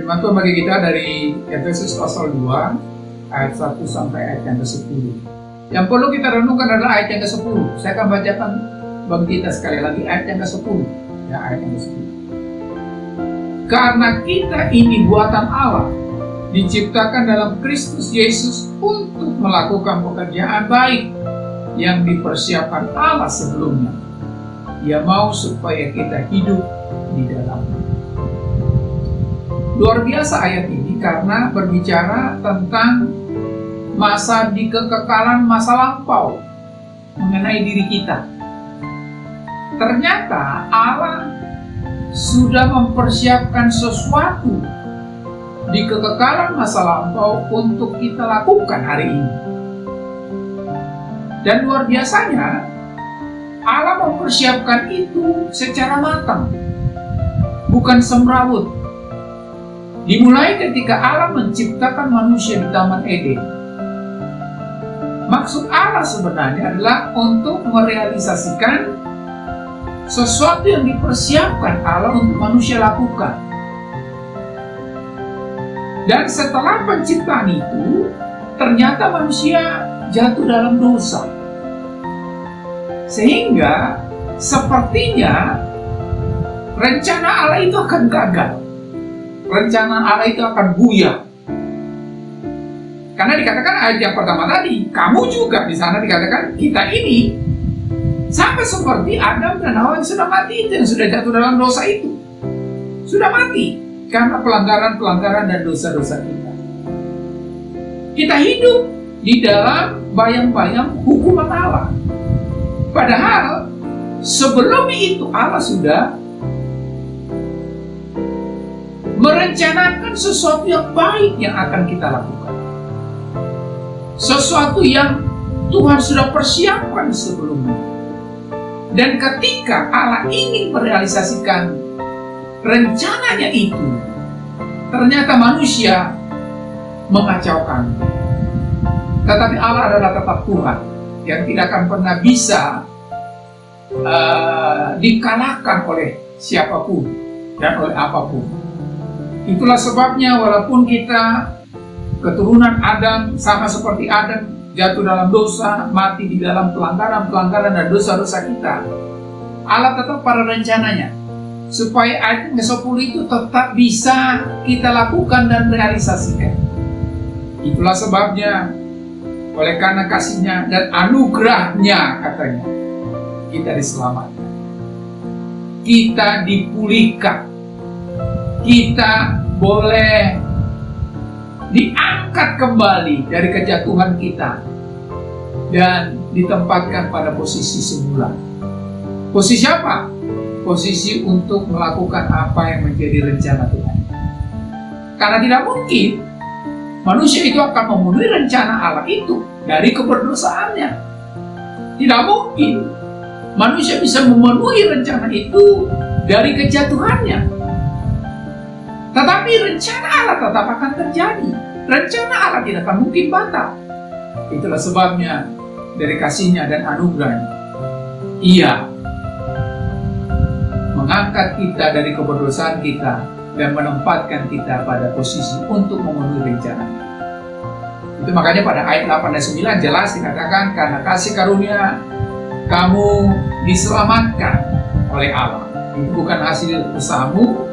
Firman Tuhan bagi kita dari Efesus pasal 2 ayat 1 sampai ayat yang ke-10. Yang perlu kita renungkan adalah ayat yang ke-10. Saya akan bacakan bagi kita sekali lagi ayat yang ke-10. Ya, ayat yang ke-10. Karena kita ini buatan Allah, diciptakan dalam Kristus Yesus untuk melakukan pekerjaan baik yang dipersiapkan Allah sebelumnya. Dia mau supaya kita hidup di dalamnya. Luar biasa ayat ini karena berbicara tentang masa di kekekalan masa lampau mengenai diri kita. Ternyata Allah sudah mempersiapkan sesuatu di kekekalan masa lampau untuk kita lakukan hari ini. Dan luar biasanya, Allah mempersiapkan itu secara matang, bukan semrawut. Dimulai ketika Allah menciptakan manusia di Taman Eden. Maksud Allah sebenarnya adalah untuk merealisasikan sesuatu yang dipersiapkan Allah untuk manusia lakukan. Dan setelah penciptaan itu, ternyata manusia jatuh dalam dosa. Sehingga sepertinya rencana Allah itu akan gagal. Rencana Allah itu akan buyar. Karena dikatakan ayat yang pertama tadi, kamu juga di sana dikatakan kita ini sama seperti Adam dan Hawa yang sudah mati itu, yang sudah jatuh dalam dosa itu. Sudah mati karena pelanggaran-pelanggaran dan dosa-dosa kita. Kita hidup di dalam bayang-bayang hukuman Allah. Padahal sebelum itu Allah sudah merencanakan sesuatu yang baik yang akan kita lakukan. Sesuatu yang Tuhan sudah persiapkan sebelumnya. Dan ketika Allah ingin merealisasikan rencananya itu, ternyata manusia mengacaukan. Tetapi Allah adalah tetap Tuhan yang tidak akan pernah bisa dikalahkan oleh siapapun dan oleh apapun. Itulah sebabnya walaupun kita keturunan Adam sama seperti Adam, jatuh dalam dosa, mati di dalam pelanggaran-pelanggaran dan dosa-dosa kita, Allah tetap pada rencananya supaya ayat ke-10 itu tetap bisa kita lakukan dan realisasikan. Itulah sebabnya oleh karena kasih-Nya dan anugerah-Nya, katanya, kita diselamatkan, kita dipulihkan, kita boleh diangkat kembali dari kejatuhan kita dan ditempatkan pada posisi semula. Posisi apa? Posisi untuk melakukan apa yang menjadi rencana Tuhan. Karena tidak mungkin manusia itu akan memenuhi rencana Allah itu dari keberdosaannya. Tidak mungkin manusia bisa memenuhi rencana itu dari kejatuhannya. Tetapi rencana Allah tetap akan terjadi. Rencana Allah tidak akan mungkin batal. Itulah sebabnya dari kasih-Nya dan anugerah-Nya, Ia mengangkat kita dari keberdosaan kita dan menempatkan kita pada posisi untuk memenuhi rencana. Itu makanya pada ayat 8 dan 9 jelas dikatakan, karena kasih karunia kamu diselamatkan oleh Allah. Itu bukan hasil usahamu,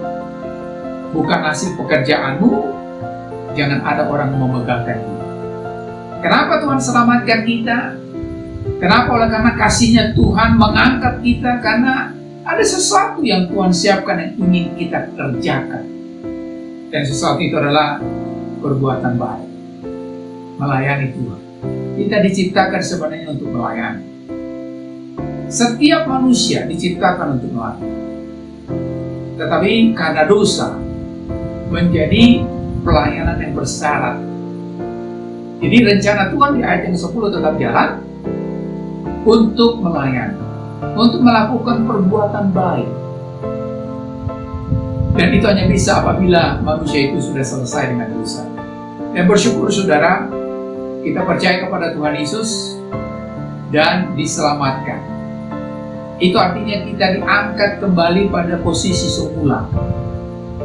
bukan hasil pekerjaanmu. Jangan ada orang memegangkan kita. Kenapa Tuhan selamatkan kita? Kenapa? Oleh karena kasih-Nya Tuhan mengangkat kita, karena ada sesuatu yang Tuhan siapkan yang ingin kita kerjakan. Dan sesuatu itu adalah perbuatan baik, melayani Tuhan. Kita diciptakan sebenarnya untuk melayani. Setiap manusia diciptakan untuk melayani. Tetapi karena dosa menjadi pelayanan yang bersyarat. Jadi rencana Tuhan di ayat yang 10 tetap jalan untuk melayani, untuk melakukan perbuatan baik. Dan itu hanya bisa apabila manusia itu sudah selesai dengan dosa. Dan bersyukur saudara, kita percaya kepada Tuhan Yesus dan diselamatkan. Itu artinya kita diangkat kembali pada posisi semula.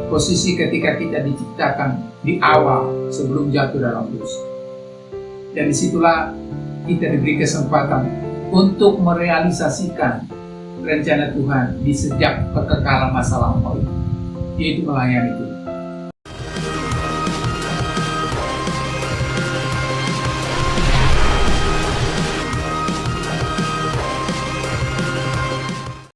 posisi ketika kita diciptakan di awal sebelum jatuh dalam dosa. Dan disitulah kita diberi kesempatan untuk merealisasikan rencana Tuhan di sejak kekekalan masa lampau, yaitu melayani Tuhan.